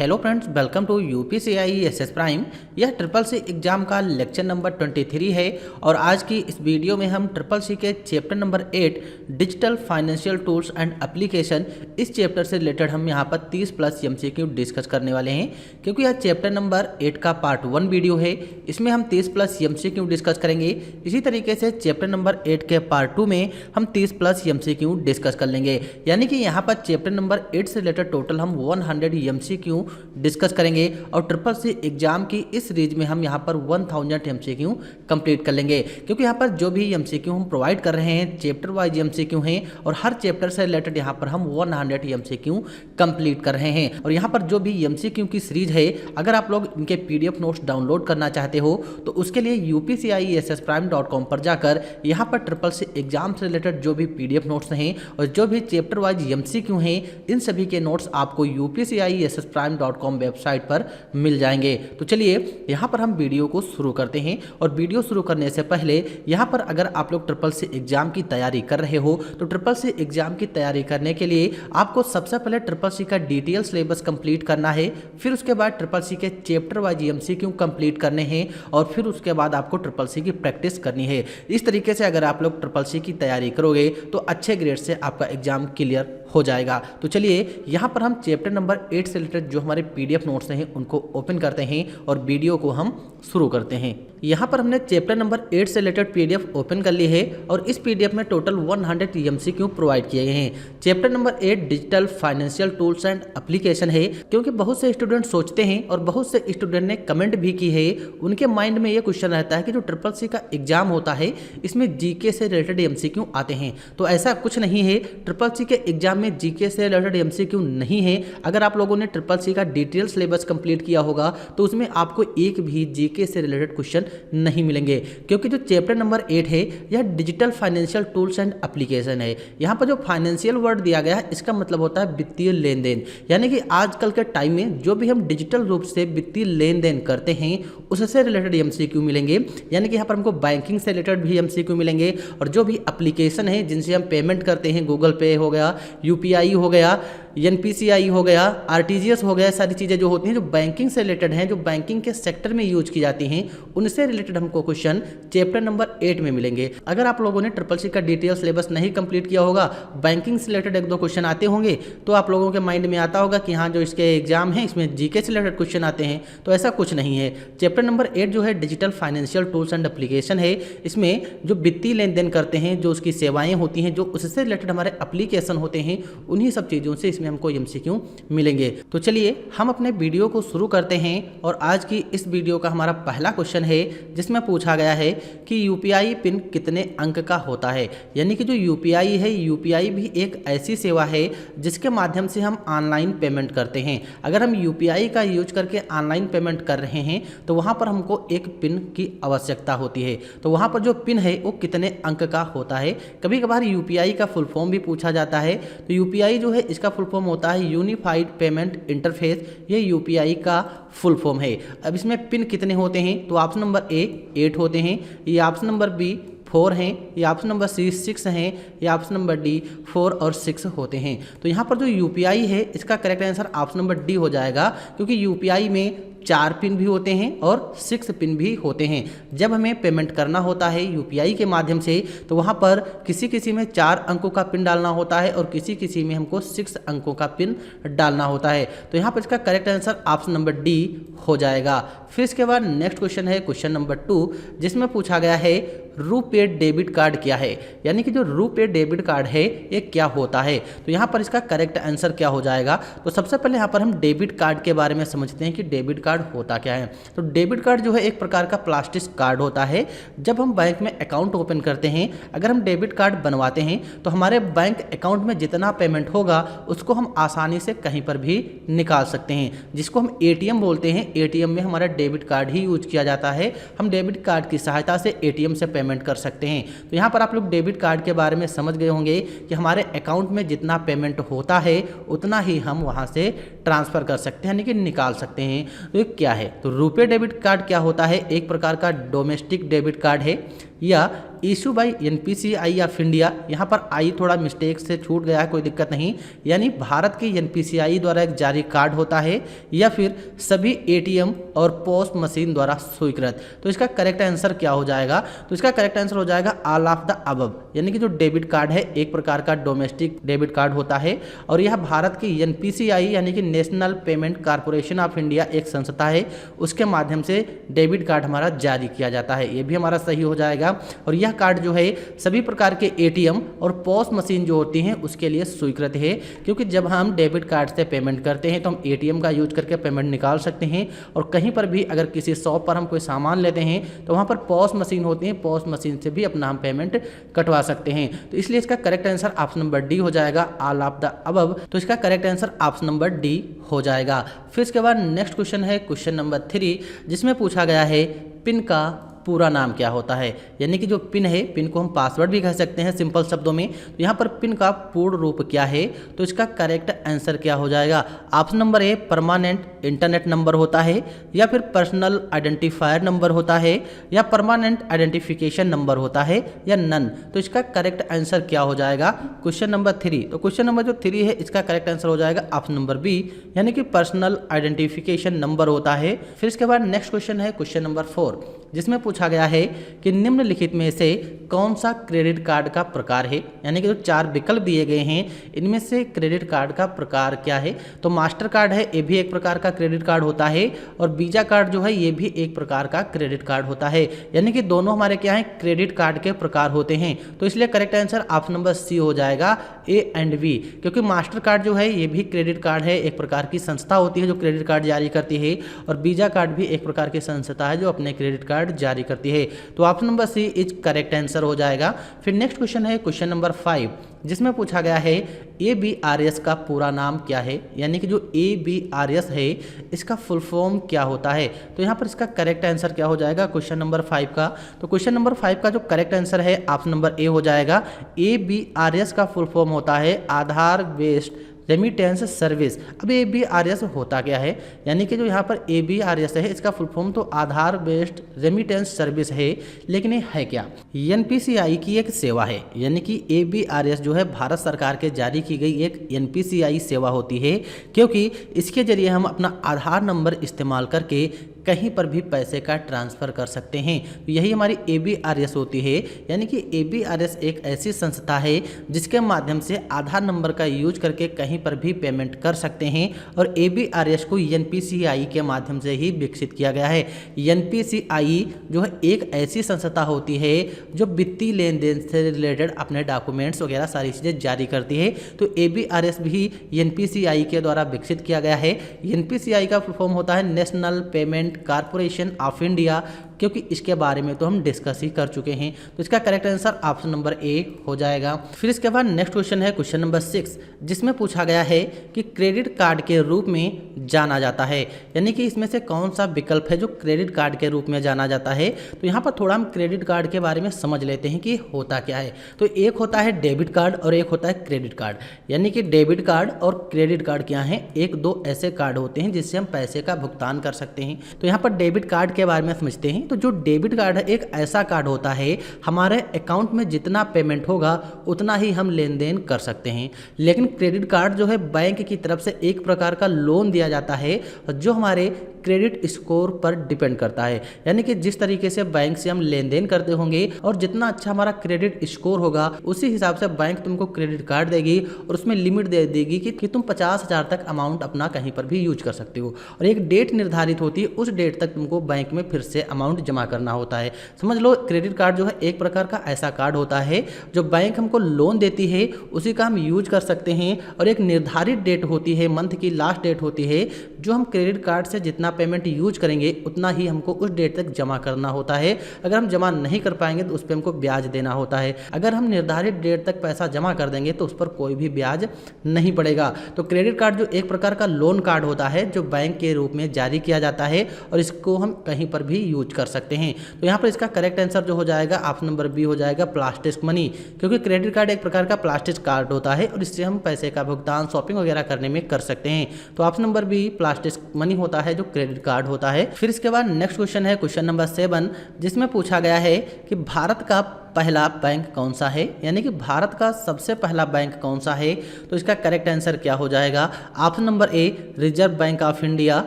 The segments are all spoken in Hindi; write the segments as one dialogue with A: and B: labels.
A: Hello friends, welcome to UPCI SS prime. यह ट्रिपल सी एग्जाम का लेक्चर नंबर 23 है और आज की इस वीडियो में हम ट्रिपल सी के chapter number 8 digital financial tools and application, इस चैप्टर से रिलेटेड हम यहां पर 30 प्लस एमसीक्यू डिस्कस करने वाले हैं। क्योंकि यह चैप्टर नंबर 8 का पार्ट 1 वीडियो है, इसमें हम 30 प्लस एमसीक्यू डिस्कस करेंगे। इसी तरीके से चैप्टर नंबर 8 के पार्ट 2 में हम 30 प्लस एमसीक्यू डिस्कस कर लेंगे। यानी कि यहाँ पर चैप्टर नंबर 8 से रिलेटेड टोटल हम 100 एमसीक्यू डिस्कस करेंगे और ट्रिपल सी एग्जाम की इस सीरीज में हम यहाँ पर 1000 एमसीक्यू कंप्लीट कर लेंगे। क्योंकि यहाँ पर जो भी एमसीक्यू हम प्रोवाइड कर रहे हैं चैप्टर वाइज एमसीक्यू हैं और हर चैप्टर से रिलेटेड यहाँ पर हम 100 एमसीक्यू कंप्लीट कर रहे हैं। और यहाँ पर जो भी एमसीक्यू की सीरीज है, अगर आप लोग इनके पीडीएफ नोट्स डाउनलोड करना चाहते हो तो उसके लिए upciessprime.com पर जाकर यहाँ पर ट्रिपल सी एग्जाम से रिलेटेड जो भी पीडीएफ नोट्स हैं और जो भी चैप्टर वाइज एमसीक्यू हैं, इन सभी के नोट्स आपको upciessprime.com वेबसाइट पर मिल जाएंगे। तो चलिए यहाँ पर हम वीडियो को शुरू करते हैं। और वीडियो शुरू करने से पहले यहाँ पर अगर आप लोग ट्रिपल सी एग्जाम की तैयारी कर रहे हो तो ट्रिपल सी एग्जाम की तैयारी करने के लिए आपको सबसे पहले ट्रिपल सी का डिटेल सिलेबस कंप्लीट करना है। फिर उसके बाद ट्रिपल सी के चैप्टर वाइज एमसीक्यू कंप्लीट करने हैं और फिर उसके बाद आपको ट्रिपल सी की प्रैक्टिस करनी है। इस तरीके से अगर आप लोग ट्रिपल सी की तैयारी करोगे तो अच्छे ग्रेड से आपका एग्जाम क्लियर हो जाएगा। तो चलिए यहाँ पर हम चैप्टर नंबर 8 से रिलेटेड जो हमारे पीडीएफ नोट्स हैं उनको ओपन करते हैं और वीडियो को हम शुरू करते हैं। यहाँ पर हमने चैप्टर नंबर 8 से रिलेटेड पीडीएफ ओपन कर ली है और इस पीडीएफ में टोटल 100 एमसीक्यू प्रोवाइड किए गए हैं। Chapter number 8 digital financial tools and application है। क्योंकि बहुत से स्टूडेंट सोचते हैं और बहुत से स्टूडेंट ने कमेंट भी की है, उनके माइंड में ये क्वेश्चन रहता है कि जो ट्रिपल सी का एग्जाम होता है इसमें जीके से रिलेटेड एमसीक्यू आते हैं। तो ऐसा कुछ नहीं है, ट्रिपल सी के एग्जाम में जीके से रिलेटेड एमसीक्यू नहीं है। अगर आप लोगों ने ट्रिपल सी का डिटेल सिलेबस कंप्लीट किया होगा तो उसमें आपको एक भी जीके से रिलेटेड क्वेश्चन नहीं मिलेंगे। क्योंकि जो चैप्टर नंबर 8 है यह digital financial tools and application है। यहाँ पर जो फाइनेंशियल वर्ड दिया गया है इसका मतलब होता है वित्तीय लेन देन। यानी कि आजकल के टाइम में जो भी हम डिजिटल रूप से वित्तीय लेन देन करते हैं उससे रिलेटेड एमसीक्यू मिलेंगे। यानी कि यहाँ पर हमको बैंकिंग से रिलेटेड भी एमसीक्यू मिलेंगे और जो भी एप्लीकेशन है जिनसे हम पेमेंट करते हैं, गूगल पे हो गया, यूपीआई हो गया, एनपीसीआई हो गया, आरटीजीएस हो गया, सारी चीज़ें जो होती हैं जो बैंकिंग से रिलेटेड हैं, जो बैंकिंग के सेक्टर में यूज की जाती हैं, उनसे रिलेटेड हमको क्वेश्चन चैप्टर नंबर 8 में मिलेंगे। अगर आप लोगों ने ट्रिपल सी का डिटेल सिलेबस नहीं कंप्लीट किया होगा, बैंकिंग से रिलेटेड एक दो क्वेश्चन आते होंगे तो आप लोगों के माइंड में आता होगा कि हाँ जो इसके एग्जाम है इसमें जीके से रिलेटेड क्वेश्चन आते हैं। तो ऐसा कुछ नहीं है। चैप्टर नंबर 8 जो है digital financial tools and application है। इसमें जो वित्तीय लेन देन करते हैं, जो उसकी सेवाएं होती हैं, जो उससे रिलेटेड हमारे एप्लीकेशन होते हैं, उन्हीं सब चीज़ों से इसमें हमको एमसीक्यू मिलेंगे। तो चलिए हम अपने वीडियो को शुरू करते हैं और आज की इस वीडियो का हमारा पहला क्वेश्चन है जिसमें पूछा गया है कि यूपीआई पिन कितने अंक का होता है। यानी कि जो यूपीआई है, यूपीआई भी एक ऐसी सेवा है जिसके माध्यम से हम ऑनलाइन पेमेंट करते हैं। अगर हम यूपीआई का यूज करके ऑनलाइन पेमेंट कर रहे हैं तो वहाँ पर हमको एक पिन की आवश्यकता होती है। तो वहाँ पर जो पिन है वो कितने अंक का होता है। कभी कभार यूपीआई का फुल फॉर्म भी पूछा जाता है। तो यूपीआई जो है इसका फुल फॉर्म होता है यूनिफाइड पेमेंट इंटरफेस। ये यूपीआई का फुल फॉर्म है। अब इसमें पिन कितने होते हैं तो ऑप्शन नंबर ए 8 होते हैं, ये ऑप्शन नंबर बी 4 हैं, ये ऑप्शन नंबर सी 6 हैं, ये ऑप्शन नंबर डी 4 और 6 होते हैं। तो यहाँ पर जो यूपीआई है इसका correct answer option number D हो जाएगा। क्योंकि यूपीआई में 4 पिन भी होते हैं और 6 पिन भी होते हैं। जब हमें पेमेंट करना होता है यूपीआई के माध्यम से तो वहाँ पर किसी किसी में 4 अंकों का पिन डालना होता है और किसी किसी में हमको 6 अंकों का पिन डालना होता है। तो यहाँ पर इसका correct answer option number D हो जाएगा। फिर इसके बाद नेक्स्ट क्वेश्चन है क्वेश्चन नंबर 2 जिसमें पूछा गया है रुपे डेबिट कार्ड क्या है। यानी कि जो रुपे डेबिट कार्ड है ये क्या होता है। तो यहाँ पर इसका करेक्ट आंसर क्या हो जाएगा। तो सबसे पहले यहाँ पर हम डेबिट कार्ड के बारे में समझते हैं कि डेबिट कार्ड होता क्या है। तो डेबिट कार्ड जो है एक प्रकार का प्लास्टिक कार्ड होता है। जब हम बैंक में अकाउंट ओपन करते हैं, अगर हम डेबिट कार्ड बनवाते हैं तो हमारे बैंक अकाउंट में जितना पेमेंट होगा उसको हम आसानी से कहीं पर भी निकाल सकते हैं, जिसको हम एटीएम बोलते हैं। एटीएम में हमारा डेबिट कार्ड ही यूज किया जाता है। हम डेबिट कार्ड की सहायता से एटीएम से पेमेंट कर सकते हैं। तो यहाँ पर आप लोग डेबिट कार्ड के बारे में समझ गए होंगे कि हमारे अकाउंट में जितना पेमेंट होता है उतना ही हम वहाँ से ट्रांसफ़र कर सकते हैं, यानी कि निकाल सकते हैं। तो ये क्या है, तो रुपे डेबिट कार्ड क्या होता है। एक प्रकार का डोमेस्टिक डेबिट कार्ड है। या issue bye NPCI of India, यहाँ पर आई थोड़ा मिस्टेक से छूट गया है, कोई दिक्कत नहीं, यानी भारत के एनपीसीआई द्वारा एक जारी कार्ड होता है, या फिर सभी एटीएम और पोस्ट मशीन द्वारा स्वीकृत। तो इसका करेक्ट आंसर क्या हो जाएगा? तो इसका करेक्ट आंसर हो जाएगा ऑल ऑफ द अबव, यानी कि जो डेबिट कार्ड है एक प्रकार का डोमेस्टिक डेबिट कार्ड होता है और यह भारत की एनपीसीआई यानी कि national payment corporation of India एक संस्था है, उसके माध्यम से डेबिट कार्ड हमारा जारी किया जाता है। ये भी हमारा सही हो जाएगा। और यह कार्ड जो है सभी प्रकार के एटीएम और पोस मशीन जो होती हैं उसके लिए स्वीकृत है, क्योंकि जब हम डेबिट कार्ड से पेमेंट करते हैं तो हम एटीएम का यूज करके पेमेंट निकाल सकते हैं, और कहीं पर भी अगर किसी शॉप पर हम कोई सामान लेते हैं तो वहाँ पर पोस मशीन होती है, पोस मशीन से भी अपना हम पेमेंट कटवा सकते हैं। तो इसलिए इसका correct answer option number D हो जाएगा, ऑल ऑफ द अबव। तो इसका correct answer option number D हो जाएगा। फिर इसके बाद नेक्स्ट क्वेश्चन है क्वेश्चन नंबर 3, जिसमें पूछा गया है पिन का पूरा नाम क्या होता है, यानी कि जो पिन है, पिन को हम पासवर्ड भी कह सकते हैं सिंपल शब्दों में। तो यहाँ पर पिन का पूर्ण रूप क्या है? तो इसका करेक्ट आंसर क्या हो जाएगा? Option number a permanent internet number होता है, या फिर पर्सनल आइडेंटिफायर नंबर होता है, या परमानेंट आइडेंटिफिकेशन नंबर होता है, या नन। तो इसका करेक्ट आंसर क्या हो जाएगा? Question number 3। तो क्वेश्चन नंबर जो 3 है इसका करेक्ट आंसर हो जाएगा ऑप्शन नंबर बी, यानी कि पर्सनल आइडेंटिफिकेशन नंबर होता है। फिर इसके बाद नेक्स्ट क्वेश्चन है क्वेश्चन नंबर 4, जिसमें पूछा गया है कि निम्नलिखित में से कौन सा क्रेडिट कार्ड का प्रकार है, यानी कि जो 4 विकल्प दिए गए हैं इनमें से क्रेडिट कार्ड का प्रकार क्या है? तो मास्टर कार्ड है, ये भी एक प्रकार का क्रेडिट कार्ड होता है, और वीजा कार्ड जो है ये भी एक प्रकार का क्रेडिट कार्ड होता है, यानी कि दोनों हमारे क्या है? क्रेडिट कार्ड के प्रकार होते हैं। तो इसलिए correct answer option number C हो जाएगा, ए एंड बी, क्योंकि मास्टर कार्ड जो है ये भी क्रेडिट कार्ड है, एक प्रकार की संस्था होती है जो क्रेडिट कार्ड जारी करती है, और वीजा कार्ड भी एक प्रकार की संस्था है जो अपने क्रेडिट कार्ड जारी करती है। तो option number C is correct answer हो जाएगा। फिर नेक्स्ट क्वेश्चन है क्वेश्चन नंबर 5, जिसमें पूछा गया है ABRS का पूरा नाम क्या है, यानी कि जो ABRS है इसका फुल फॉर्म क्या होता है? तो यहाँ पर इसका करेक्ट आंसर क्या हो जाएगा क्वेश्चन नंबर 5 का? तो क्वेश्चन नंबर 5 का जो करेक्ट आंसर है ऑप्शन नंबर ए हो जाएगा। ABRS का फुल फॉर्म होता है आधार बेस्ड रेमिटेंस सर्विस। अब ABRS होता क्या है, यानी कि जो यहाँ पर ABRS है इसका फुल फॉर्म तो आधार बेस्ड रेमिटेंस सर्विस है, लेकिन ये है क्या? NPCI की एक सेवा है, यानी कि ABRS जो है भारत सरकार के जारी की गई एक NPCI सेवा होती है, क्योंकि इसके जरिए हम अपना आधार नंबर इस्तेमाल करके कहीं पर भी पैसे का ट्रांसफ़र कर सकते हैं। तो यही हमारी ABRS होती है, यानी कि ABRS एक ऐसी संस्था है जिसके माध्यम से आधार नंबर का यूज करके कहीं पर भी पेमेंट कर सकते हैं, और ABRS को NPCI के माध्यम से ही विकसित किया गया है। NPCI जो है एक ऐसी संस्था होती है जो वित्तीय लेन देन से रिलेटेड अपने डॉक्यूमेंट्स वगैरह सारी चीज़ें जारी करती है। तो ABRS भी NPCI के द्वारा विकसित किया गया है। NPCI का फुल फॉर्म होता है national payment corporation of India, क्योंकि इसके बारे में तो हम डिस्कस ही कर चुके हैं। तो इसका करेक्ट आंसर ऑप्शन नंबर ए हो जाएगा। फिर इसके बाद नेक्स्ट क्वेश्चन है क्वेश्चन नंबर 6, जिसमें पूछा गया है कि क्रेडिट कार्ड के रूप में जाना जाता है, यानी कि इसमें से कौन सा विकल्प है जो क्रेडिट कार्ड के रूप में जाना जाता है। तो यहाँ पर थोड़ा हम क्रेडिट कार्ड के बारे में समझ लेते हैं कि होता क्या है। तो एक होता है डेबिट कार्ड और एक होता है क्रेडिट कार्ड, यानी कि डेबिट कार्ड और क्रेडिट कार्ड क्या है? एक दो ऐसे कार्ड होते हैं जिससे हम पैसे का भुगतान कर सकते हैं। तो यहाँ पर डेबिट कार्ड के बारे में समझते हैं। तो जो डेबिट कार्ड है एक ऐसा कार्ड होता है, हमारे अकाउंट में जितना पेमेंट होगा उतना ही हम लेन देन कर सकते हैं। लेकिन क्रेडिट कार्ड जो है बैंक की तरफ से एक प्रकार का लोन दिया जाता है जो हमारे क्रेडिट स्कोर पर डिपेंड करता है, यानी कि जिस तरीके से बैंक से हम लेन देन करते होंगे और जितना अच्छा हमारा क्रेडिट स्कोर होगा उसी हिसाब से बैंक तुमको क्रेडिट कार्ड देगी और उसमें लिमिट दे देगी कि तुम 50,000 तक अमाउंट अपना कहीं पर भी यूज कर सकते हो, और एक डेट निर्धारित होती है, उस डेट तक तुमको बैंक में फिर से अमाउंट जमा करना होता है। समझ लो क्रेडिट कार्ड जो है एक प्रकार का ऐसा कार्ड होता है जो बैंक हमको लोन देती है, उसी का हम यूज कर सकते हैं, और एक निर्धारित डेट होती है, मंथ की लास्ट डेट होती है, जो हम क्रेडिट कार्ड से जितना पेमेंट यूज करेंगे उतना ही हमको उस डेट तक जमा करना होता है। अगर हम जमा नहीं कर पाएंगे तो उस पर हमको ब्याज देना होता है। अगर हम निर्धारित डेट तक पैसा जमा कर देंगे तो उस पर कोई भी ब्याज नहीं पड़ेगा। तो क्रेडिट कार्ड जो एक प्रकार का लोन कार्ड होता है जो बैंक के रूप में जारी किया जाता है, और इसको हम कहीं पर भी यूज कर सकते हैं। तो यहाँ पर इसका करेक्ट आंसर जो हो जाएगा ऑप्शन नंबर बी हो जाएगा प्लास्टिक मनी, क्योंकि क्रेडिट कार्ड एक प्रकार का प्लास्टिक कार्ड होता है और इससे हम पैसे का भुगतान शॉपिंग वगैरह करने में कर सकते हैं। तो option number B plastic money होता है जो क्रेडिट कार्ड होता है। फिर इसके बाद नेक्स्ट क्वेश्चन है क्वेश्चन नंबर 7, जिसमें पूछा गया है कि भारत का पहला बैंक कौन सा है, यानी कि भारत का सबसे पहला बैंक कौन सा है। तो इसका करेक्ट आंसर क्या हो जाएगा? Option number A Reserve Bank of India,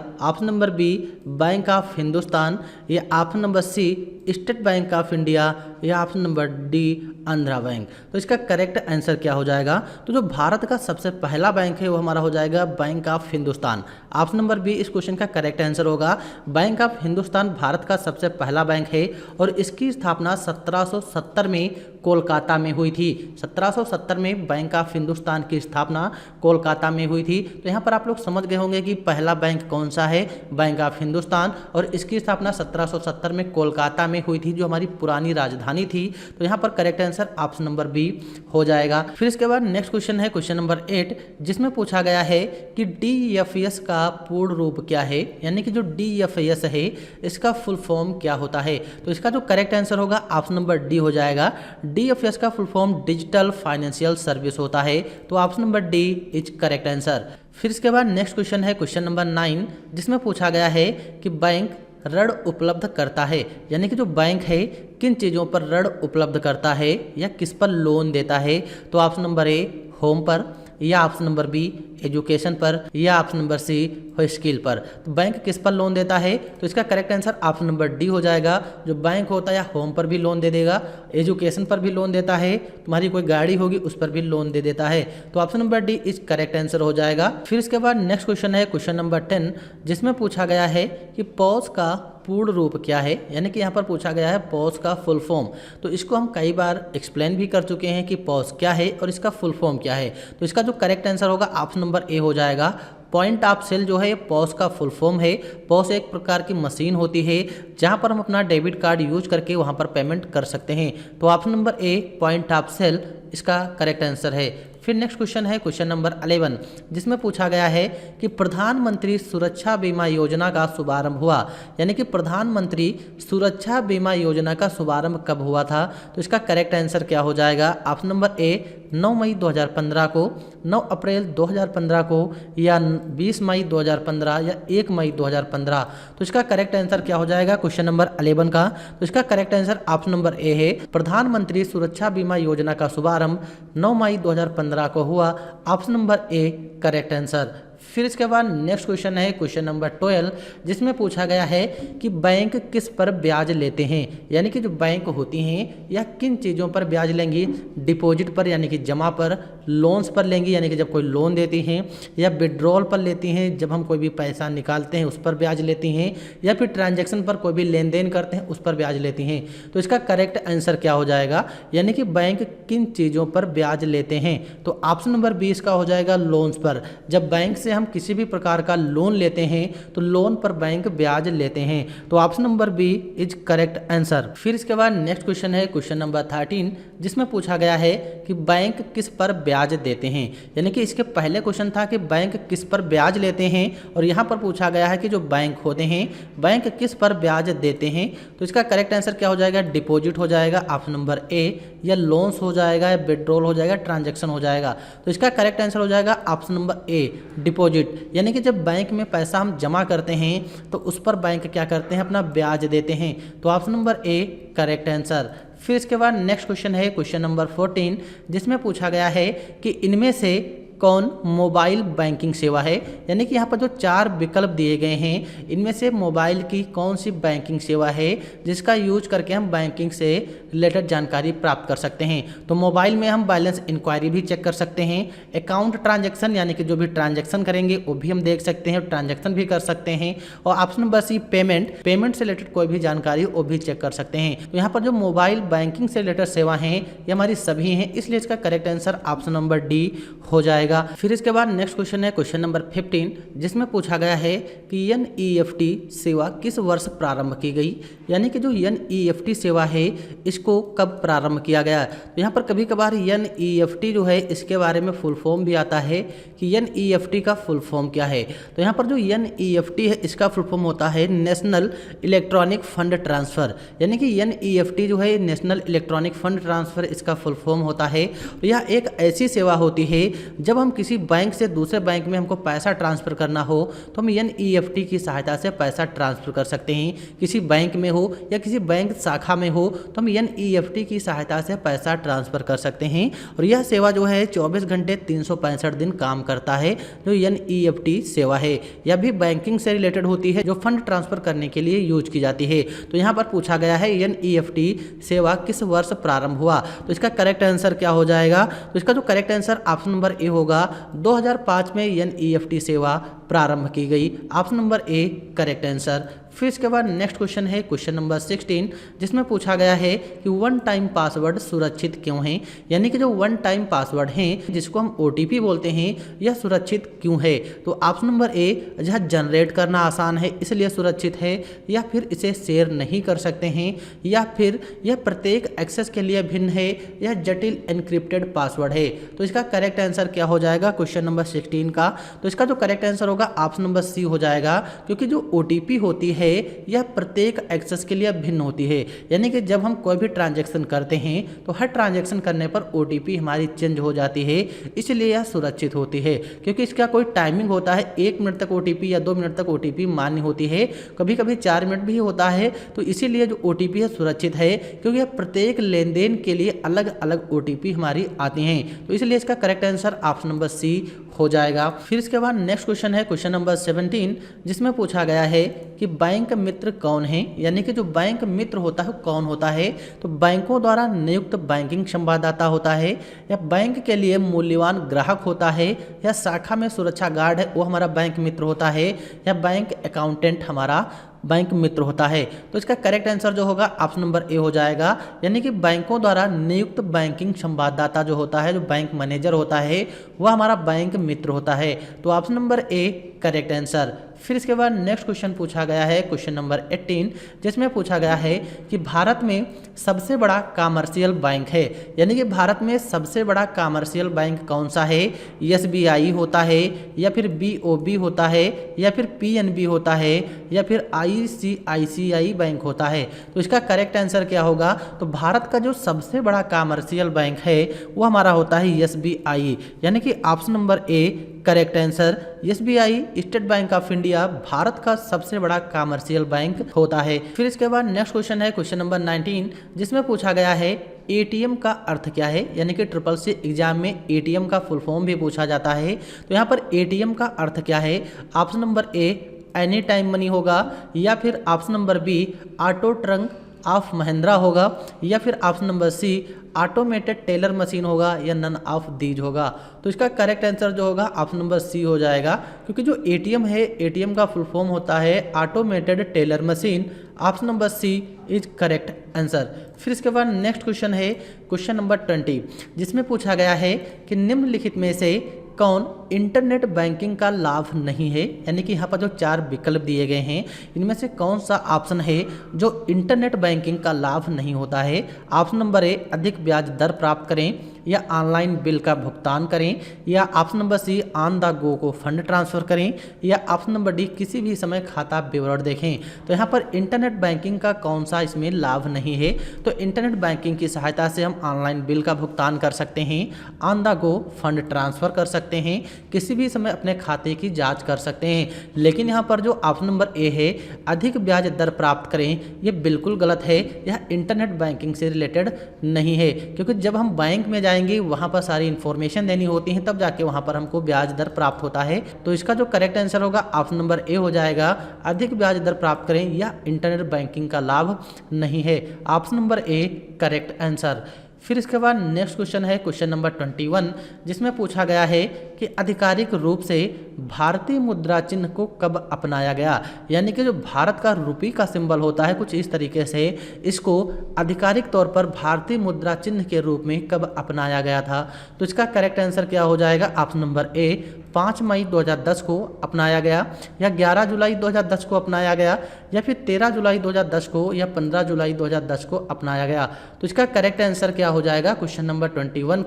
A: option number B bank of Hindustan, या option number C State Bank of India, या option number D Andhra bank. तो इसका करेक्ट आंसर क्या हो जाएगा? तो जो भारत का सबसे पहला बैंक है वो हमारा हो जाएगा bank of Hindustan. Option number B इस क्वेश्चन का करेक्ट आंसर होगा। बैंक ऑफ हिंदुस्तान भारत का सबसे पहला बैंक है और इसकी स्थापना 1770 में कोलकाता में हुई थी। 1770 में बैंक ऑफ हिंदुस्तान की स्थापना कोलकाता में हुई थी। तो यहाँ पर आप लोग समझ गए होंगे कि पहला बैंक कौन सा है, बैंक ऑफ हिंदुस्तान, और इसकी स्थापना 1770 में कोलकाता में हुई थी जो हमारी पुरानी राजधानी थी। तो यहाँ पर correct answer option number B हो जाएगा। फिर इसके बाद नेक्स्ट क्वेश्चन है क्वेश्चन नंबर 8, जिसमें पूछा गया है कि DFS का पूर्ण रूप क्या है, यानी कि जो DFS है इसका फुल फॉर्म क्या होता है। तो इसका जो करेक्ट आंसर होगा ऑप्शन नंबर डी हो जाएगा। DFS का full form digital financial service होता है। तो option number D is correct answer. फिर इसके बाद नेक्स्ट क्वेश्चन है क्वेश्चन नंबर 9, जिसमें पूछा गया है कि बैंक ऋण उपलब्ध करता है, यानी कि जो बैंक है किन चीज़ों पर ऋण उपलब्ध करता है या किस पर लोन देता है। तो ऑप्शन नंबर ए होम पर, या ऑप्शन नंबर बी एजुकेशन पर, या ऑप्शन नंबर सी स्किल पर। तो बैंक किस पर लोन देता है? तो इसका correct answer option number D हो जाएगा। जो बैंक होता है या होम पर भी लोन दे देगा, एजुकेशन पर भी लोन देता है, तुम्हारी कोई गाड़ी होगी उस पर भी लोन दे देता है। तो ऑप्शन नंबर डी इस करेक्ट आंसर हो जाएगा। फिर इसके बाद नेक्स्ट क्वेश्चन है क्वेश्चन नंबर 10, जिसमें पूछा गया है कि पॉज का पूर्ण रूप क्या है, यानी कि यहाँ पर पूछा गया है पॉज का फुल फॉर्म। तो इसको हम कई बार एक्सप्लेन भी कर चुके हैं कि पॉज क्या है और इसका फुल फॉर्म क्या है। तो इसका जो करेक्ट आंसर होगा ऑप्शन नंबर ए हो जाएगा। पॉइंट ऑफ सेल जो है पॉज का फुल फॉर्म है। पॉज एक प्रकार की मशीन होती है जहां पर हम अपना डेबिट कार्ड यूज करके वहां पर पेमेंट कर सकते हैं। तो option number A point of sale इसका करेक्ट आंसर है। फिर नेक्स्ट क्वेश्चन है क्वेश्चन नंबर 11, जिसमें पूछा गया है कि प्रधानमंत्री सुरक्षा बीमा योजना का शुभारंभ हुआ, यानी कि प्रधानमंत्री सुरक्षा बीमा योजना का शुभारंभ कब हुआ था। तो इसका करेक्ट आंसर क्या हो जाएगा? ऑप्शन नंबर ए 9 मई 2015 को, 9 अप्रैल 2015 को, या 20 मई 2015, या 1 मई 2015। तो इसका करेक्ट आंसर क्या हो जाएगा क्वेश्चन नंबर 11 का? तो इसका करेक्ट आंसर ऑप्शन नंबर ए है। प्रधानमंत्री सुरक्षा बीमा योजना का शुभारंभ 9 मई 2015 को हुआ। Option number A correct answer. फिर इसके बाद नेक्स्ट क्वेश्चन है क्वेश्चन नंबर 12, जिसमें पूछा गया है कि बैंक किस पर ब्याज लेते हैं, यानी कि जो बैंक होती हैं या किन चीज़ों पर ब्याज लेंगी। डिपॉजिट पर यानी कि जमा पर, लोन्स पर लेंगी यानी कि जब कोई लोन देती हैं, या विड्रॉल पर लेती हैं जब हम कोई भी पैसा निकालते हैं उस पर ब्याज लेती हैं, या फिर ट्रांजैक्शन पर कोई भी लेन देन करते हैं उस पर ब्याज लेती हैं। तो इसका करेक्ट आंसर क्या हो जाएगा, यानी कि बैंक किन चीज़ों पर ब्याज लेते हैं। तो ऑप्शन नंबर बी इसका हो जाएगा लोन्स पर। जब बैंक से हम किसी भी प्रकार का लोन लेते हैं तो लोन पर बैंक ब्याज लेते हैं। तो option number B is correct answer. फिर इसके बाद नेक्स्ट क्वेश्चन है क्वेश्चन नंबर 13, जिसमें पूछा गया है कि बैंक किस पर ब्याज देते हैं, यानी कि इसके पहले क्वेश्चन था कि बैंक किस पर ब्याज लेते हैं, और यहाँ पर पूछा गया है कि जो बैंक होते हैं बैंक किस पर ब्याज देते हैं। तो इसका करेक्ट आंसर क्या हो जाएगा? डिपॉजिट हो जाएगा ऑप्शन नंबर ए, या लोन्स हो जाएगा, या विड्रॉल हो जाएगा, ट्रांजैक्शन हो जाएगा। तो इसका करेक्ट आंसर हो जाएगा ऑप्शन नंबर ए डिपॉजिट। यानी कि जब बैंक में पैसा हम जमा करते हैं तो उस पर बैंक क्या करते हैं? अपना ब्याज देते हैं। तो option number A correct answer. फिर इसके बाद नेक्स्ट क्वेश्चन है क्वेश्चन नंबर 14, जिसमें पूछा गया है कि इनमें से कौन मोबाइल बैंकिंग सेवा है, यानी कि यहाँ पर जो 4 विकल्प दिए गए हैं इनमें से मोबाइल की कौन सी बैंकिंग सेवा है जिसका यूज करके हम बैंकिंग से रिलेटेड जानकारी प्राप्त कर सकते हैं। तो मोबाइल में हम बैलेंस इंक्वायरी भी चेक कर सकते हैं, अकाउंट ट्रांजैक्शन यानी कि जो भी ट्रांजैक्शन करेंगे वो भी हम देख सकते हैं, ट्रांजैक्शन भी कर सकते हैं, और ऑप्शन नंबर सी पेमेंट से रिलेटेड कोई भी जानकारी वो भी चेक कर सकते हैं। तो यहाँ पर जो मोबाइल बैंकिंग से रिलेटेड सेवा हैं ये हमारी सभी हैं, इसलिए इसका correct answer option number D हो जाएगा। जाएगा। फिर इसके बाद नेक्स्ट क्वेश्चन है क्वेश्चन नंबर 15, जिसमें पूछा गया है कि एनईएफटी सेवा किस वर्ष प्रारंभ की गई, यानी कि जो एनईएफटी सेवा है इसको कब प्रारंभ किया गया। तो यहाँ पर कभी कभार एनईएफटी जो है इसके बारे में फुल फॉर्म भी आता है कि एनईएफटी का फुल फॉर्म क्या है। तो यहाँ पर जो एनईएफटी है इसका फुल फॉर्म होता है नेशनल इलेक्ट्रॉनिक फंड ट्रांसफ़र, यानी कि एनईएफटी जो है नेशनल इलेक्ट्रॉनिक फंड ट्रांसफ़र इसका फुल फॉर्म होता है। तो यह एक ऐसी सेवा होती है जब हम किसी बैंक से दूसरे बैंक में हमको पैसा ट्रांसफ़र करना हो तो हम एनईएफटी की सहायता से पैसा ट्रांसफ़र कर सकते हैं। किसी बैंक में हो या किसी बैंक शाखा में हो तो हम एनईएफटी की सहायता से पैसा ट्रांसफ़र कर सकते हैं। और यह सेवा जो है 24 घंटे 365 दिन काम करता है। जो एनईएफटी सेवा है यह भी बैंकिंग से रिलेटेड होती है, जो फंड ट्रांसफ़र करने के लिए यूज की जाती है। तो यहाँ पर पूछा गया है एनईएफटी सेवा किस वर्ष प्रारंभ हुआ। तो इसका करेक्ट आंसर क्या हो जाएगा। तो इसका जो करेक्ट आंसर ऑप्शन नंबर ए होगा, 2005 में एनईएफटी सेवा प्रारंभ की गई। Option number A correct answer. फिर इसके बाद नेक्स्ट क्वेश्चन है क्वेश्चन नंबर 16, जिसमें पूछा गया है कि वन टाइम पासवर्ड सुरक्षित क्यों है, यानी कि जो वन टाइम पासवर्ड हैं जिसको हम ओटीपी बोलते हैं यह सुरक्षित क्यों है। तो ऑप्शन नंबर ए, यह जनरेट करना आसान है इसलिए सुरक्षित है, या फिर इसे शेयर नहीं कर सकते हैं, या फिर यह प्रत्येक एक्सेस के लिए भिन्न है, यह जटिल एनक्रिप्टेड पासवर्ड है। तो इसका करेक्ट आंसर क्या हो जाएगा क्वेश्चन नंबर 16 का। तो इसका जो करेक्ट आंसर होगा ऑप्शन नंबर सी हो जाएगा, क्योंकि जो ओटीपी होती है यह प्रत्येक एक्सेस के लिए भिन्न होती है, यानी कि जब हम कोई भी ट्रांजैक्शन करते हैं तो हर ट्रांजैक्शन करने पर ओटीपी हमारी चेंज हो जाती है, इसलिए यह सुरक्षित होती है। क्योंकि इसका कोई टाइमिंग होता है, 1 मिनट तक ओटीपी या 2 मिनट तक ओटीपी मान्य होती है, कभी कभी 4 मिनट भी होता है। तो इसीलिए जो ओटीपी है सुरक्षित है, क्योंकि यह प्रत्येक लेन देन के लिए अलग अलग ओटीपी हमारी आती हैं। तो इसलिए इसका correct answer option number C हो जाएगा। फिर इसके बाद नेक्स्ट क्वेश्चन है क्वेश्चन नंबर 17, जिसमें पूछा गया है कि बैंक मित्र कौन है, यानी कि जो बैंक मित्र होता है कौन होता है। तो बैंकों द्वारा नियुक्त बैंकिंग संवाददाता होता है, या बैंक के लिए मूल्यवान ग्राहक होता है, या शाखा में सुरक्षा गार्ड है वो हमारा बैंक मित्र होता है, या बैंक अकाउंटेंट हमारा बैंक मित्र होता है। तो इसका करेक्ट आंसर जो होगा ऑप्शन नंबर ए हो जाएगा, यानी कि बैंकों द्वारा नियुक्त बैंकिंग संवाददाता जो होता है, जो बैंक मैनेजर होता है वह हमारा बैंक मित्र होता है। तो option number A correct answer. फिर इसके बाद नेक्स्ट क्वेश्चन पूछा गया है क्वेश्चन नंबर 18, जिसमें पूछा गया है कि भारत में सबसे बड़ा कमर्शियल बैंक है, यानी कि भारत में सबसे बड़ा कमर्शियल बैंक कौन सा है। एसबीआई होता है, या फिर बीओबी होता है, या फिर पीएनबी होता है, या फिर आईसीआईसीआई बैंक होता है। तो इसका करेक्ट आंसर क्या होगा। तो भारत का जो सबसे बड़ा कमर्शियल बैंक है वो हमारा होता है एसबीआई, यानी कि option number A correct answer. SBI state Bank of India Bharat का सबसे बड़ा कमर्शियल बैंक होता है। फिर इसके बाद नेक्स्ट क्वेश्चन है क्वेश्चन नंबर 19, जिसमें पूछा गया है एटीएम का अर्थ क्या है, यानी कि ट्रिपल सी एग्जाम में एटीएम का फुल फॉर्म भी पूछा जाता है। तो यहाँ पर एटीएम का अर्थ क्या है। Option number A any time money होगा, या फिर option number B auto trunk of Mahindra होगा, या फिर option number C automated teller machine होगा, या नन ऑफ दीज होगा। तो इसका करेक्ट आंसर जो होगा ऑप्शन नंबर सी हो जाएगा, क्योंकि जो एटीएम है एटीएम का फुल फॉर्म होता है automated teller machine. Option number C is correct answer. फिर इसके बाद नेक्स्ट क्वेश्चन है क्वेश्चन नंबर 20, जिसमें पूछा गया है कि निम्नलिखित में से कौन इंटरनेट बैंकिंग का लाभ नहीं है, यानी कि यहाँ पर जो 4 विकल्प दिए गए हैं इनमें से कौन सा ऑप्शन है जो इंटरनेट बैंकिंग का लाभ नहीं होता है। ऑप्शन नंबर ए अधिक ब्याज दर प्राप्त करें, या ऑनलाइन बिल का भुगतान करें, या option number C on the go को फंड ट्रांसफ़र करें, या ऑप्शन नंबर डी किसी भी समय खाता विवरण देखें। तो यहाँ पर इंटरनेट बैंकिंग का कौन सा इसमें लाभ नहीं है। तो इंटरनेट बैंकिंग की सहायता से हम ऑनलाइन बिल का भुगतान कर सकते हैं, on the go fund transfer कर सकते हैं, किसी भी समय अपने खाते की जाँच कर सकते हैं। लेकिन यहाँ पर जो ऑप्शन नंबर ए है अधिक ब्याज दर प्राप्त करें, ये बिल्कुल गलत है, यह इंटरनेट बैंकिंग से रिलेटेड नहीं है, क्योंकि जब हम बैंक में जाएंगे वहाँ पर सारी इन्फॉर्मेशन देनी होती है, तब जाके वहाँ पर हमको ब्याज दर प्राप्त होता है। तो इसका जो करेक्ट आंसर होगा ऑप्शन नंबर ए हो जाएगा, अधिक ब्याज दर प्राप्त करें, या इंटरनेट बैंकिंग का लाभ नहीं है। Option number A correct answer. फिर इसके बाद नेक्स्ट क्वेश्चन है क्वेश्चन नंबर 21, जिसमें पूछा गया है कि आधिकारिक रूप से भारतीय मुद्रा चिन्ह को कब अपनाया गया। यानी कि जो भारत का रुपी का सिंबल होता है कुछ इस तरीके से, इसको आधिकारिक तौर पर भारतीय मुद्रा चिन्ह के रूप में कब अपनाया गया था। तो इसका करेक्ट आंसर क्या हो जाएगा, ऑप्शन नंबर ए 5 मई 2010 को अपनाया गया, या 11 जुलाई 2010 को अपनाया गया, या फिर 13 जुलाई 2010 को, या 15 जुलाई 2010 को अपनाया गया। तो इसका करेक्ट आंसर क्या हो जाएगा, क्वेश्चन नंबर 21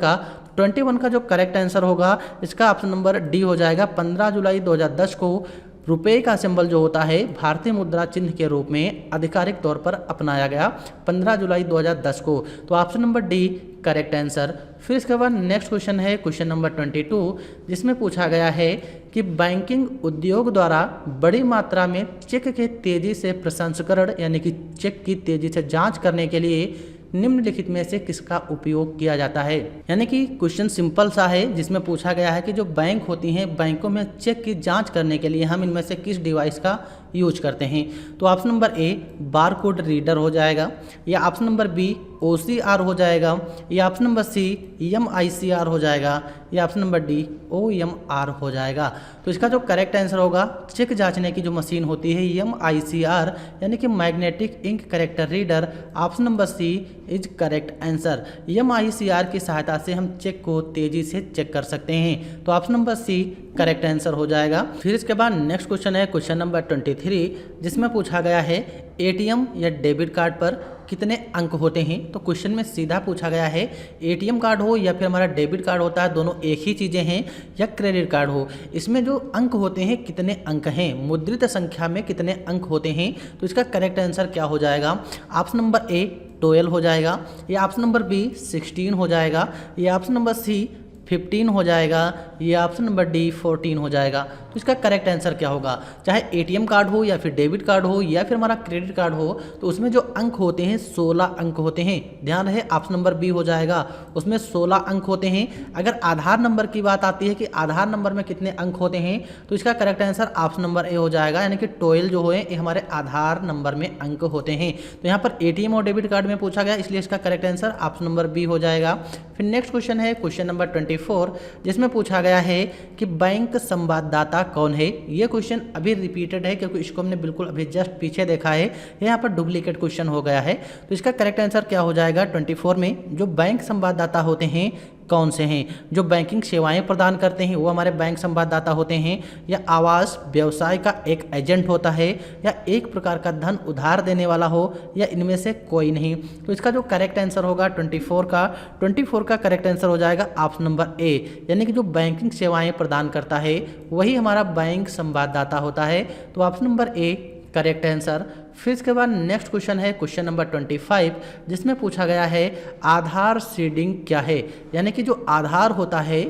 A: का जो करेक्ट आंसर होगा इसका ऑप्शन नंबर डी हो जाएगा। 15 जुलाई 2010 को रुपए का सिंबल जो होता है भारतीय मुद्रा चिन्ह के रूप में आधिकारिक तौर पर अपनाया गया 15 जुलाई 2010 को। तो option number D correct answer. फिर इसके बाद नेक्स्ट क्वेश्चन है क्वेश्चन नंबर 22, जिसमें पूछा गया है कि बैंकिंग उद्योग द्वारा बड़ी मात्रा में चेक के तेजी से प्रसंस्करण यानी कि चेक की तेजी से जांच करने के लिए निम्नलिखित में से किसका उपयोग किया जाता है। यानी कि क्वेश्चन सिंपल सा है, जिसमें पूछा गया है कि जो बैंक होती हैं, बैंकों में चेक की जांच करने के लिए हम इनमें से किस डिवाइस का यूज करते हैं। तो ऑप्शन नंबर ए बार कोड रीडर हो जाएगा, या ऑप्शन नंबर बी OCR हो जाएगा, या ऑप्शन नंबर सी MICR हो जाएगा, या ऑप्शन नंबर डी OMR हो जाएगा। तो इसका जो करेक्ट आंसर होगा, चेक जांचने की जो मशीन होती है MICR यानी कि magnetic ink character reader, option number C is correct answer. MICR की सहायता से हम चेक को तेजी से चेक कर सकते हैं। तो option number C correct answer हो जाएगा। फिर इसके बाद नेक्स्ट क्वेश्चन है क्वेश्चन नंबर 23, जिसमें पूछा गया है ATM या डेबिट कार्ड पर कितने अंक होते हैं। तो क्वेश्चन में सीधा पूछा गया है ATM कार्ड हो या फिर हमारा डेबिट कार्ड होता है, दोनों एक ही चीज़ें हैं, या क्रेडिट कार्ड हो, इसमें जो अंक होते हैं कितने अंक हैं, मुद्रित संख्या में कितने अंक होते हैं। तो इसका करेक्ट आंसर क्या हो जाएगा, ऑप्शन नंबर ए 12 हो जाएगा, या ऑप्शन नंबर बी 16 हो जाएगा, या ऑप्शन नंबर सी 15 हो जाएगा, या ऑप्शन नंबर डी 14 हो जाएगा। तो इसका करेक्ट आंसर क्या होगा, चाहे ATM कार्ड हो या फिर डेबिट कार्ड हो या फिर हमारा क्रेडिट कार्ड हो, तो उसमें जो अंक होते हैं 16 अंक होते हैं। ध्यान रहे ऑप्शन नंबर बी हो जाएगा, उसमें 16 अंक होते हैं। अगर आधार नंबर की बात आती है कि आधार नंबर में कितने अंक होते हैं, तो इसका करेक्ट आंसर ऑप्शन नंबर ए हो जाएगा, यानी कि 12 जो है ये हमारे आधार नंबर में अंक होते हैं। तो यहाँ पर ATM और डेबिट कार्ड में पूछा गया, इसलिए इसका correct answer option number B हो जाएगा। फिर नेक्स्ट क्वेश्चन है क्वेश्चन नंबर 24, जिसमें पूछा गया है कि बैंक संवाददाता कौन है। यह क्वेश्चन अभी रिपीटेड है क्योंकि इसको हमने बिल्कुल अभी जस्ट पीछे देखा है, यहाँ पर डुप्लीकेट क्वेश्चन हो गया है। तो इसका करेक्ट आंसर क्या हो जाएगा, 24 में जो बैंक संवाददाता होते हैं कौन से हैं, जो बैंकिंग सेवाएं प्रदान करते हैं वो हमारे बैंक संवाददाता होते हैं, या आवास व्यवसाय का एक एजेंट होता है, या एक प्रकार का धन उधार देने वाला हो, या इनमें से कोई नहीं। तो इसका जो करेक्ट आंसर होगा 24 का करेक्ट आंसर हो जाएगा ऑप्शन नंबर ए, यानी कि जो बैंकिंग सेवाएं प्रदान करता है वही हमारा बैंक संवाददाता होता है। तो option number A correct answer. फिर इसके बाद नेक्स्ट क्वेश्चन है क्वेश्चन नंबर 25, जिसमें पूछा गया है आधार सीडिंग क्या है। यानी कि जो आधार होता है,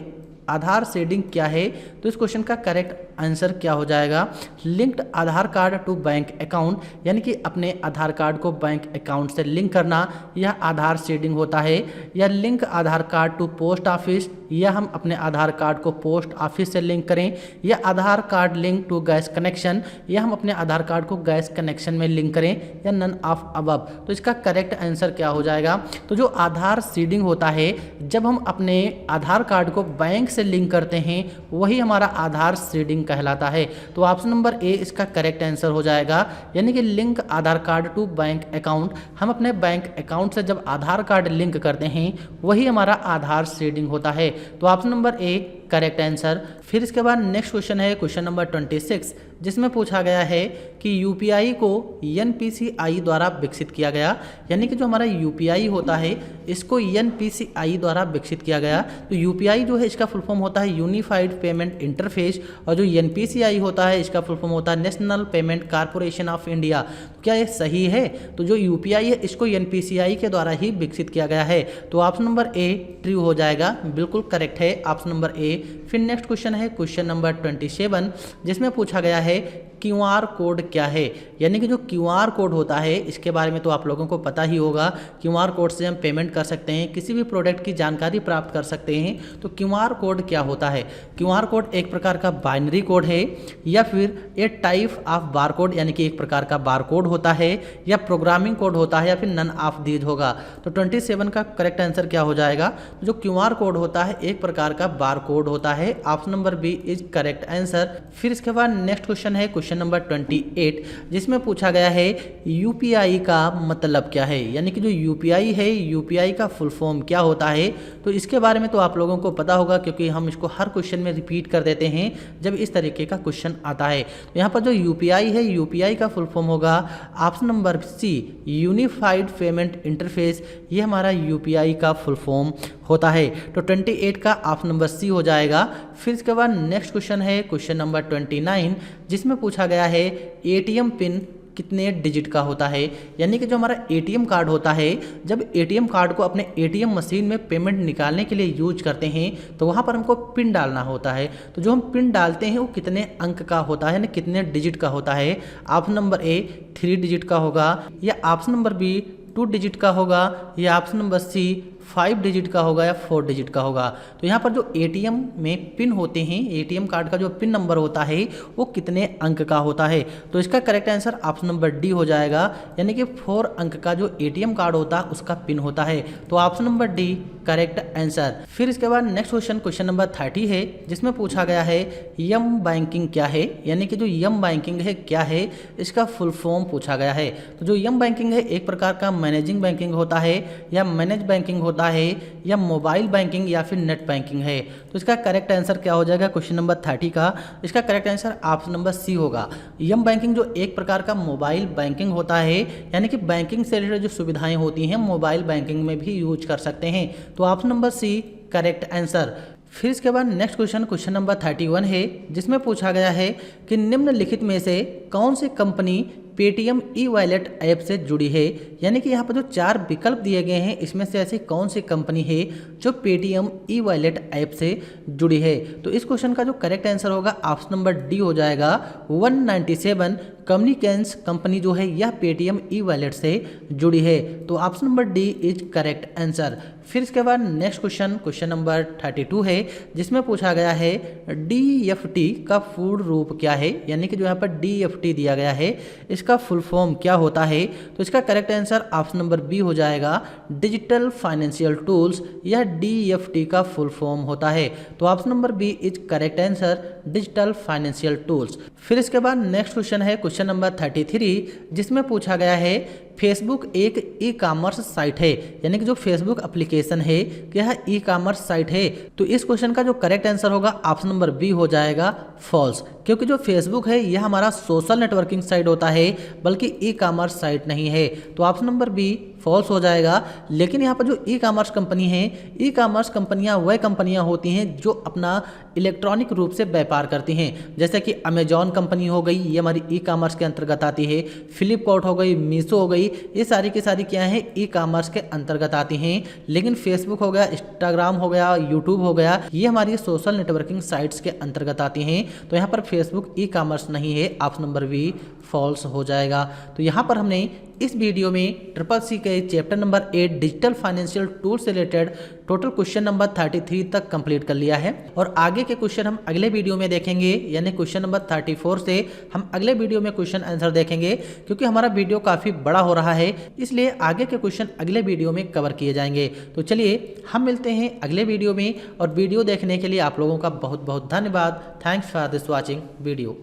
A: आधार सीडिंग क्या है। तो इस क्वेश्चन का करेक्ट आंसर क्या हो जाएगा, linked Aadhaar card to bank account, यानी कि अपने आधार कार्ड को बैंक अकाउंट से लिंक करना, यह आधार सीडिंग होता है। या link Aadhaar card to post office, या हम अपने आधार कार्ड को पोस्ट ऑफिस से लिंक करें, या Aadhaar card link to gas connection, या हम अपने आधार कार्ड को गैस कनेक्शन में लिंक करें, या नन ऑफ अबव। तो इसका करेक्ट आंसर क्या हो जाएगा, तो जो आधार सीडिंग होता है, जब हम अपने आधार कार्ड को बैंक से लिंक करते हैं वही हमारा आधार सीडिंग कहलाता है। तो ऑप्शन नंबर ए इसका करेक्ट आंसर हो जाएगा, यानी कि link Aadhaar card to bank account, हम अपने बैंक अकाउंट से जब आधार कार्ड लिंक करते हैं वही हमारा आधार सीडिंग होता है। तो option number A correct answer. फिर इसके बाद नेक्स्ट क्वेश्चन है क्वेश्चन नंबर 26, जिसमें पूछा गया है कि UPI को NPCI द्वारा विकसित किया गया। यानी कि जो हमारा UPI होता है इसको NPCI द्वारा विकसित किया गया। तो UPI जो है इसका फुल फॉर्म होता है यूनिफाइड पेमेंट इंटरफेस, और जो NPCI होता है इसका फुल फॉर्म होता है national payment corporation of India. क्या ये सही है, तो जो UPI है इसको NPCI के द्वारा ही विकसित किया गया है। तो ऑप्शन नंबर ए ट्रू हो जाएगा, बिल्कुल करेक्ट है ऑप्शन नंबर ए। फिर नेक्स्ट क्वेश्चन है क्वेश्चन नंबर 27, जिसमें पूछा गया है क्यूआर कोड क्या है। यानी कि जो क्यूआर कोड होता है इसके बारे में तो आप लोगों को पता ही होगा। क्यूआर कोड से हम पेमेंट कर सकते हैं, किसी भी प्रोडक्ट की जानकारी प्राप्त कर सकते हैं। तो क्यूआर कोड क्या होता है? क्यूआर कोड एक प्रकार का बाइनरी कोड है या फिर ए टाइप ऑफ बारकोड, यानी कि एक प्रकार का बारकोड होता है या प्रोग्रामिंग कोड होता है या फिर नन ऑफ दीज होगा। तो 27 का करेक्ट आंसर क्या हो जाएगा? जो क्यूआर कोड होता है एक प्रकार का बारकोड होता है। Option number B is correct answer. फिर इसके बाद नेक्स्ट क्वेश्चन है क्वेश्चन नंबर 28, जिसमें पूछा गया है यूपीआई का मतलब क्या है। यानी कि जो यूपीआई है, यूपीआई का फुल फॉर्म क्या होता है? तो इसके बारे में तो आप लोगों को पता होगा क्योंकि हम इसको हर क्वेश्चन में रिपीट कर देते हैं जब इस तरीके का क्वेश्चन आता है। तो यहाँ पर जो यूपीआई है, यूपीआई का फुल फॉर्म होगा option number C, unified payment interface. ये हमारा यूपीआई का फुल फॉर्म होता है। तो 28 का ऑप्शन नंबर सी हो जाएगा। फिर इसके बाद नेक्स्ट क्वेश्चन है क्वेश्चन नंबर 29, जिसमें पूछा गया है एटीएम पिन कितने डिजिट का होता है। यानी कि जो हमारा एटीएम कार्ड होता है, जब एटीएम कार्ड को अपने एटीएम मशीन में पेमेंट निकालने के लिए यूज करते हैं तो वहाँ पर हमको पिन डालना होता है। तो जो हम पिन डालते हैं वो कितने अंक का होता है, यानी कितने डिजिट का होता है? ऑप्शन नंबर ए 3 डिजिट का होगा, या ऑप्शन नंबर बी 2 डिजिट का होगा, या ऑप्शन नंबर सी 5 डिजिट का होगा, या 4 डिजिट का होगा। तो यहाँ पर जो एटीएम में पिन होते हैं, एटीएम कार्ड का जो पिन नंबर होता है वो कितने अंक का होता है? तो इसका correct answer option number D हो जाएगा। यानी कि 4 अंक का जो एटीएम कार्ड होता है उसका पिन होता है। तो option number D correct answer. फिर इसके बाद नेक्स्ट क्वेश्चन क्वेश्चन नंबर 30 है, जिसमें पूछा गया है यम बैंकिंग क्या है। यानी कि जो यम बैंकिंग है क्या है, इसका फुल फॉर्म पूछा गया है। तो जो यम बैंकिंग है एक प्रकार का मैनेजिंग बैंकिंग होता है या मैनेज बैंकिंग होता है या मोबाइल बैंकिंग या फिर नेट बैंकिंग है। तो इसका करेक्ट आंसर क्या हो जाएगा क्वेश्चन नंबर 30 का? इसका correct answer option number C होगा। यम बैंकिंग जो एक प्रकार का मोबाइल बैंकिंग होता है, यानी कि बैंकिंग से रिलेटेड जो सुविधाएं होती हैं मोबाइल बैंकिंग में भी यूज कर सकते हैं। तो option number C correct answer. फिर इसके बाद नेक्स्ट क्वेश्चन क्वेश्चन नंबर 31 है, जिसमें पूछा गया है कि निम्नलिखित में से कौन सी company Paytm e wallet app से जुड़ी है। यानी कि यहाँ पर जो 4 विकल्प दिए गए हैं इसमें से ऐसी कौन सी कंपनी है जो पेटीएम ई वॉलेट ऐप से जुड़ी है। तो इस क्वेश्चन का जो करेक्ट आंसर होगा ऑप्शन नंबर डी हो जाएगा। 197 कम्युनिकेशंस कंपनी जो है यह पेटीएम ई वॉलेट से जुड़ी है। तो option number D is correct answer. फिर इसके बाद नेक्स्ट क्वेश्चन क्वेश्चन नंबर 32 है, जिसमें पूछा गया है डीएफटी का पूर्ण रूप क्या है। यानी कि जो यहाँ पर डीएफटी दिया गया है इसका फुल फॉर्म क्या होता है। तो इसका correct answer option number B हो जाएगा, डिजिटल फाइनेंशियल टूल्स। यह डीएफटी का फुल फॉर्म होता है। तो option number B is correct answer, digital financial tools. फिर इसके बाद नेक्स्ट क्वेश्चन है क्वेश्चन नंबर 33, जिसमें पूछा गया है फेसबुक एक ई कॉमर्स साइट है। यानी कि जो फेसबुक एप्लीकेशन है यह ई कॉमर्स साइट है। तो इस क्वेश्चन का जो करेक्ट आंसर होगा ऑप्शन नंबर बी हो जाएगा, फॉल्स। क्योंकि जो फेसबुक है यह हमारा सोशल नेटवर्किंग साइट होता है, बल्कि ई कॉमर्स साइट नहीं है। तो ऑप्शन नंबर बी फॉल्स हो जाएगा। लेकिन यहाँ पर जो ई कॉमर्स कंपनी है, ई कॉमर्स कंपनियाँ वह कंपनियाँ होती हैं जो अपना इलेक्ट्रॉनिक रूप से व्यापार करती हैं। जैसे कि अमेजॉन कंपनी हो गई, ये हमारी ई कॉमर्स के अंतर्गत आती है। फ्लिपकार्ट हो गई, मीशो हो गई, ये सारी की सारी क्या है ई कॉमर्स के अंतर्गत आती हैं। लेकिन फेसबुक हो गया, इंस्टाग्राम हो गया, यूट्यूब हो गया, ये हमारी सोशल नेटवर्किंग साइट्स के अंतर्गत आती हैं। तो यहाँ पर फेसबुक ई कॉमर्स नहीं है, ऑप्शन नंबर बी फॉल्स हो जाएगा। तो यहाँ पर हमने इस वीडियो में ट्रिपल सी के chapter number 8 digital financial tool से रिलेटेड टोटल क्वेश्चन नंबर 33 तक कंप्लीट कर लिया है। और आगे के क्वेश्चन हम अगले वीडियो में देखेंगे, यानी क्वेश्चन नंबर 34 से हम अगले वीडियो में क्वेश्चन आंसर देखेंगे। क्योंकि हमारा वीडियो काफ़ी बड़ा हो रहा है, इसलिए आगे के क्वेश्चन अगले वीडियो में कवर किए जाएंगे। तो चलिए हम मिलते हैं अगले वीडियो में, और वीडियो देखने के लिए आप लोगों का बहुत बहुत धन्यवाद। Thanks for this watching video.